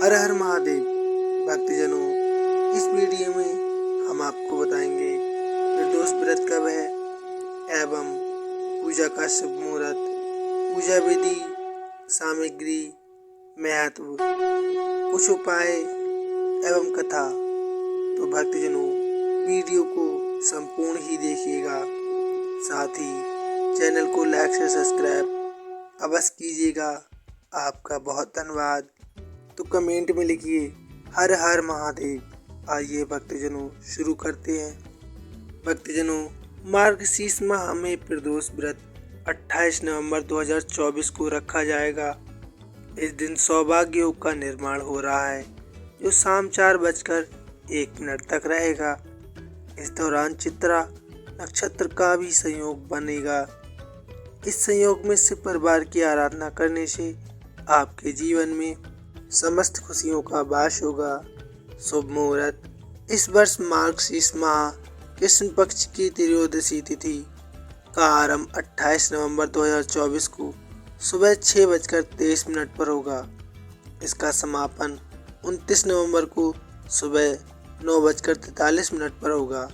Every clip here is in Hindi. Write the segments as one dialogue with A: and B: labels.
A: हर हर महादेव। भक्तजनों, इस वीडियो में हम आपको बताएंगे प्रदोष व्रत कब है एवं पूजा का शुभ मुहूर्त, पूजा विधि, सामग्री, महत्व, कुछ उपाय एवं कथा। तो भक्तजनों, वीडियो को संपूर्ण ही देखिएगा। साथ ही चैनल को लाइक से सब्सक्राइब अवश्य कीजिएगा। आपका बहुत धन्यवाद। तो कमेंट में लिखिए हर हर महादेव। आइए भक्तजनों शुरू करते हैं। भक्तजनों, मार्गशीर्ष माह में प्रदोष व्रत 28 नवंबर 2024 को रखा जाएगा। इस दिन सौभाग्य योग का निर्माण हो रहा है, जो शाम 4:01 तक रहेगा। इस दौरान चित्रा नक्षत्र का भी संयोग बनेगा। इस संयोग में शिव परिवार की आराधना करने से आपके जीवन में समस्त खुशियों का वास होगा। शुभ मुहूर्त। इस वर्ष मार्गशीर्ष माह कृष्ण पक्ष की त्रयोदशी तिथि का आरंभ 28 नवंबर 2024 को सुबह 6:23 पर होगा। इसका समापन 29 नवंबर को सुबह 9:43 पर होगा।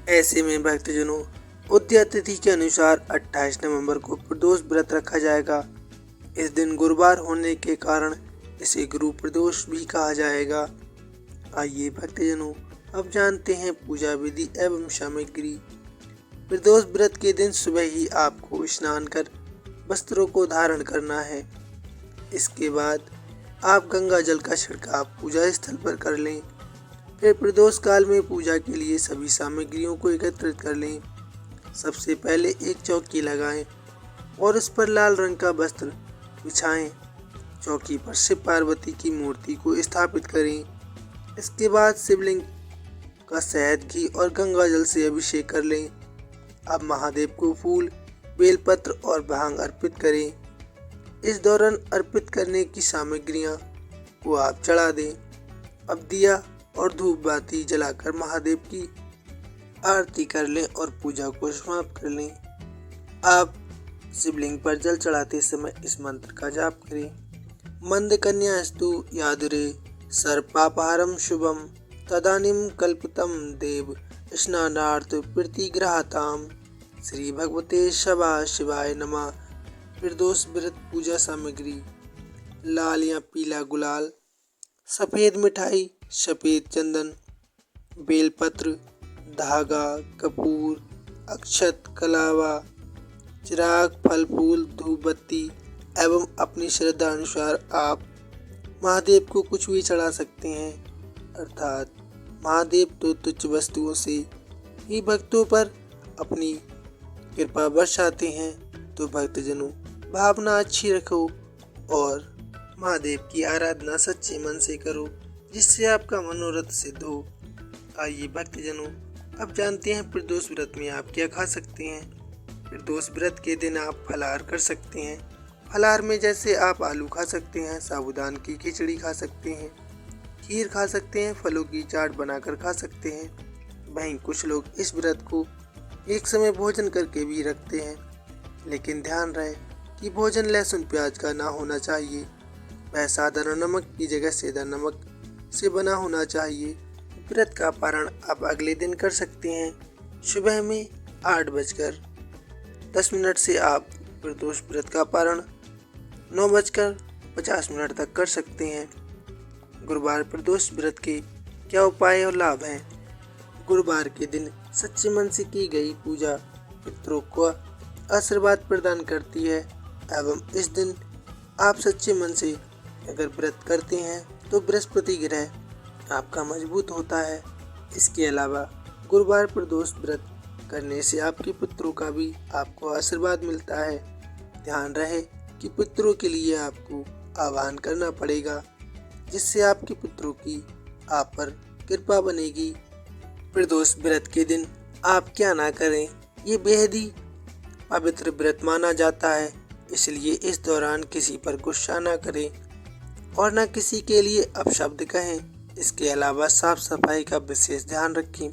A: ऐसे में भक्तजनों, उदया तिथि के अनुसार 28 नवंबर को प्रदोष व्रत रखा जाएगा। इस दिन गुरुवार होने के कारण इसे गुरु प्रदोष भी कहा जाएगा। आइए भक्तजनों, अब जानते हैं पूजा विधि एवं सामग्री। प्रदोष व्रत के दिन सुबह ही आपको स्नान कर वस्त्रों को धारण करना है। इसके बाद आप गंगा जल का छिड़काव पूजा स्थल पर कर लें। फिर प्रदोष काल में पूजा के लिए सभी सामग्रियों को एकत्रित कर लें। सबसे पहले एक चौकी लगाएं और उस पर लाल रंग का वस्त्र बिछाएं। चौकी पर शिव पार्वती की मूर्ति को स्थापित करें। इसके बाद शिवलिंग का शहद, घी और गंगा जल से अभिषेक कर लें। अब महादेव को फूल, बेलपत्र और भांग अर्पित करें। इस दौरान अर्पित करने की सामग्रियां को आप चढ़ा दें। अब दिया और धूप बाती जलाकर महादेव की आरती कर लें और पूजा को समाप्त कर लें। आप शिवलिंग पर जल चढ़ाते समय इस मंत्र का जाप करें। मंद कन्यास्तु यादुरे सर्पापहारम शुभम तदानीम कल्पितम देव स्नानार्थ प्रतिग्रहाताम। श्री भगवते शबा शिवाय नमः। प्रदोष व्रत पूजा सामग्री: लाल या पीला गुलाल, सफ़ेद मिठाई, सफ़ेद चंदन, बेलपत्र, धागा, कपूर, अक्षत, कलावा, चिराग, फल फूल, धूप बत्ती एवं अपनी श्रद्धा अनुसार आप महादेव को कुछ भी चढ़ा सकते हैं। अर्थात महादेव तो तुच्छ वस्तुओं से ही भक्तों पर अपनी कृपा बरसाते हैं। तो भक्तजनों, भावना अच्छी रखो और महादेव की आराधना सच्चे मन से करो, जिससे आपका मनोरथ सिद्ध हो। आइए भक्तजनों, अब जानते हैं प्रदोष व्रत में आप क्या खा सकते हैं। प्रदोष व्रत के दिन आप फलाहार कर सकते हैं। फलाहार में जैसे आप आलू खा सकते हैं, साबूदान की खिचड़ी खा सकते हैं, खीर खा सकते हैं, फलों की चाट बनाकर खा सकते हैं। वहीं कुछ लोग इस व्रत को एक समय भोजन करके भी रखते हैं, लेकिन ध्यान रहे कि भोजन लहसुन प्याज का ना होना चाहिए। वह साधारण नमक की जगह सेंधा नमक से बना होना चाहिए। व्रत का पारण आप अगले दिन कर सकते हैं। सुबह में 8:10 से आप प्रदोष व्रत का पारण 9:50 तक कर सकते हैं। गुरुवार प्रदोष व्रत के क्या उपाय और लाभ हैं। गुरुवार के दिन सच्चे मन से की गई पूजा पितरों को आशीर्वाद प्रदान करती है एवं इस दिन आप सच्चे मन से अगर व्रत करते हैं तो बृहस्पति ग्रह आपका मजबूत होता है। इसके अलावा गुरुवार प्रदोष व्रत करने से आपके पुत्रों का भी आपको आशीर्वाद मिलता है। ध्यान रहे कि पुत्रों के लिए आपको आह्वान करना पड़ेगा, जिससे आपके पुत्रों की आप पर कृपा बनेगी। प्रदोष व्रत के दिन आप क्या ना करें, ये बेहद ही पवित्र व्रत माना जाता है। इसलिए इस दौरान किसी पर गुस्सा ना करें और न किसी के लिए अपशब्द कहें। इसके अलावा साफ सफाई का विशेष ध्यान रखें।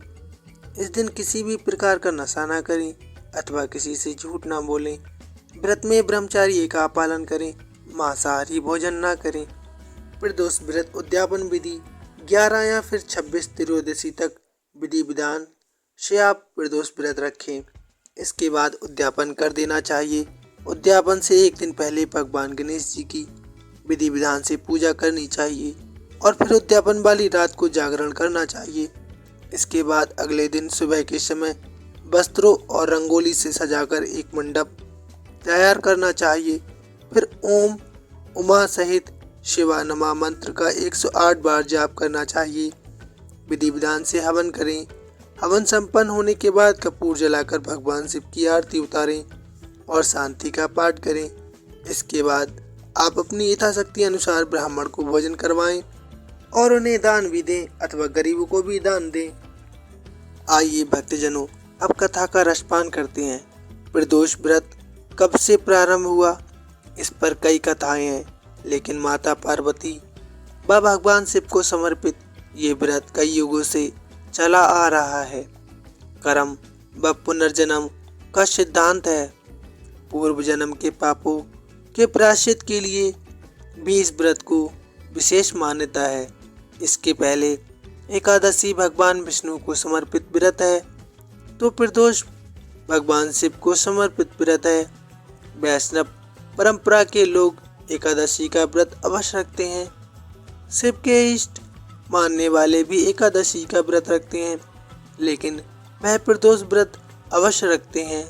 A: इस दिन किसी भी प्रकार का नशा ना करें अथवा किसी से झूठ ना बोलें। व्रत में ब्रह्मचार्य का पालन करें। मांसाहारी भोजन ना करें। प्रदोष व्रत उद्यापन विधि 11 या फिर 26 त्रयोदशी तक विधि विधान से आप प्रदोष व्रत रखें। इसके बाद उद्यापन कर देना चाहिए। उद्यापन से एक दिन पहले भगवान गणेश जी की विधि विधान से पूजा करनी चाहिए और फिर उद्यापन वाली रात को जागरण करना चाहिए। इसके बाद अगले दिन सुबह के समय वस्त्रों और रंगोली से सजाकर एक मंडप तैयार करना चाहिए। फिर ओम उमा सहित शिवा नमा मंत्र का 108 बार जाप करना चाहिए। विधि विधान से हवन करें। हवन संपन्न होने के बाद कपूर जलाकर भगवान शिव की आरती उतारें और शांति का पाठ करें। इसके बाद आप अपनी यथाशक्ति अनुसार ब्राह्मण को भोजन करवाएं और उन्हें दान भी दें अथवा गरीबों को भी दान दें। आइए भक्तजनों, अब कथा का रसपान करते हैं। प्रदोष व्रत कब से प्रारंभ हुआ, इस पर कई कथाएं हैं, लेकिन माता पार्वती व भगवान शिव को समर्पित ये व्रत कई युगों से चला आ रहा है। कर्म व पुनर्जन्म का सिद्धांत है। पूर्व जन्म के पापों के प्रायश्चित के लिए भी इस व्रत को विशेष मान्यता है। इसके पहले एकादशी भगवान विष्णु को समर्पित व्रत है, तो प्रदोष भगवान शिव को समर्पित व्रत है। वैष्णव परंपरा के लोग एकादशी का व्रत अवश्य रखते हैं। शिव के इष्ट मानने वाले भी एकादशी का व्रत रखते हैं, लेकिन वह प्रदोष व्रत अवश्य रखते हैं,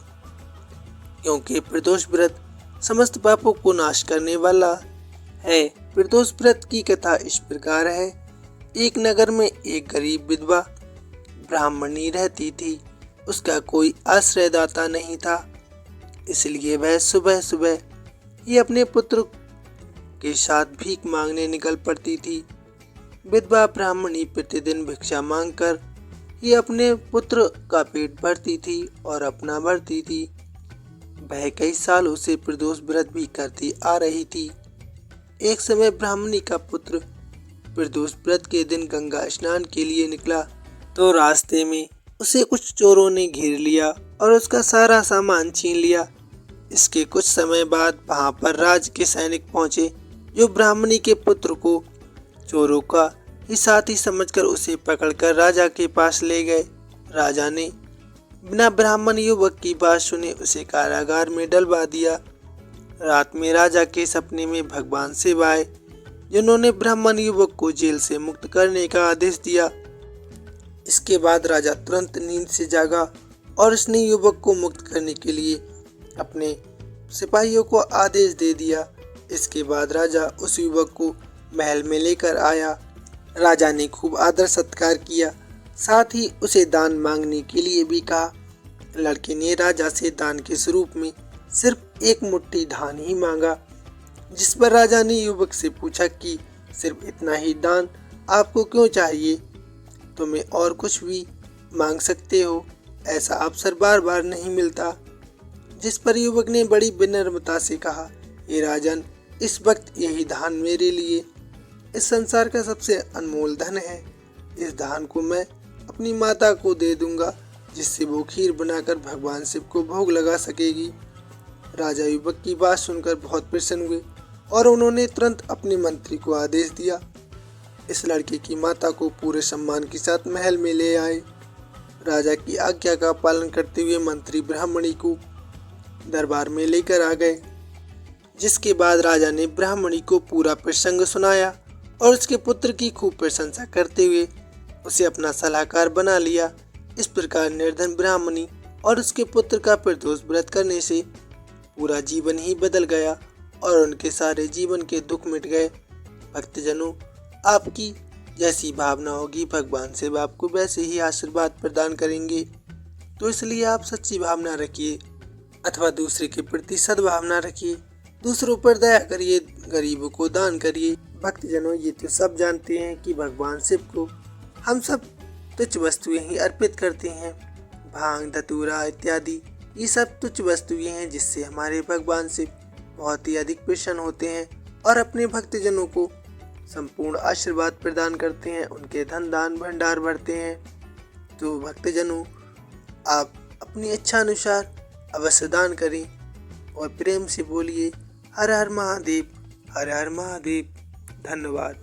A: क्योंकि प्रदोष व्रत समस्त पापों को नाश करने वाला है। प्रदोष व्रत की कथा इस प्रकार है। एक नगर में एक गरीब विधवा ब्राह्मणी रहती थी। उसका कोई आश्रयदाता नहीं था, इसलिए वह सुबह सुबह ही अपने पुत्र के साथ भीख मांगने निकल पड़ती थी। विधवा ब्राह्मणी प्रतिदिन भिक्षा मांगकर ही अपने पुत्र का पेट भरती थी और अपना भरती थी। वह कई सालों से प्रदोष व्रत भी करती आ रही थी। एक समय ब्राह्मणी का पुत्र प्रदोष व्रत के दिन गंगा स्नान के लिए निकला, तो रास्ते में उसे कुछ चोरों ने घेर लिया और उसका सारा सामान छीन लिया। इसके कुछ समय बाद वहां पर राज के सैनिक पहुंचे, जो ब्राह्मणी के पुत्र को चोरों का ही साथी समझकर उसे पकड़कर राजा के पास ले गए। राजा ने बिना ब्राह्मण युवक की बात सुने उसे कारागार में डलवा दिया। रात में राजा के सपने में भगवान शिव आए, जिन्होंने ब्राह्मण युवक को जेल से मुक्त करने का आदेश दिया। इसके बाद राजा तुरंत नींद से जागा और उसने युवक को मुक्त करने के लिए अपने सिपाहियों को आदेश दे दिया। इसके बाद राजा उस युवक को महल में लेकर आया। राजा ने खूब आदर सत्कार किया, साथ ही उसे दान मांगने के लिए भी कहा। लड़के ने राजा से दान के स्वरूप में सिर्फ एक मुट्ठी धान ही मांगा, जिस पर राजा ने युवक से पूछा कि सिर्फ इतना ही दान आपको क्यों चाहिए, तुम्हें और कुछ भी मांग सकते हो, ऐसा अवसर बार बार नहीं मिलता। जिस पर युवक ने बड़ी विनम्रता से कहा, हे राजन, इस वक्त यही धान मेरे लिए इस संसार का सबसे अनमोल धन है। इस धान को मैं अपनी माता को दे दूंगा, जिससे वो खीर बनाकर भगवान शिव को भोग लगा सकेगी। राजा युवक की बात सुनकर बहुत प्रसन्न हुए और उन्होंने तुरंत अपने मंत्री को आदेश दिया। इस लड़के की माता को पूरे सम्मान के साथ महल में ले आए। राजा की आज्ञा का पालन करते हुए मंत्री ब्राह्मणी को दरबार में लेकर आ गए, जिसके बाद राजा ने ब्राह्मणी को पूरा प्रसंग सुनाया और उसके पुत्र की खूब प्रशंसा करते हुए उसे अपना सलाहकार बना लिया। इस प्रकार निर्धन ब्राह्मणी और उसके पुत्र का प्रदोष व्रत करने से पूरा जीवन ही बदल गया और उनके सारे जीवन के दुख मिट गए। भक्तजनों, आपकी जैसी भावना होगी भगवान शिव आपको वैसे ही आशीर्वाद प्रदान करेंगे। तो इसलिए आप सच्ची भावना रखिए अथवा दूसरे के प्रति सद्भावना रखिए, दूसरों पर दया करिए, गरीबों को दान करिए। भक्तजनों, ये तो सब जानते हैं कि भगवान शिव को हम सब तुच्छ वस्तुएं ही अर्पित करते हैं। भांग, धतूरा इत्यादि ये सब तुच्छ वस्तुएं हैं, जिससे हमारे भगवान शिव बहुत ही अधिक प्रसन्न होते हैं और अपने भक्तजनों को संपूर्ण आशीर्वाद प्रदान करते हैं, उनके धन दान भंडार भरते हैं। तो भक्तजनों, आप अपनी इच्छा अनुसार अवश्य दान करें और प्रेम से बोलिए हर हर महादेव, हर हर महादेव। धन्यवाद।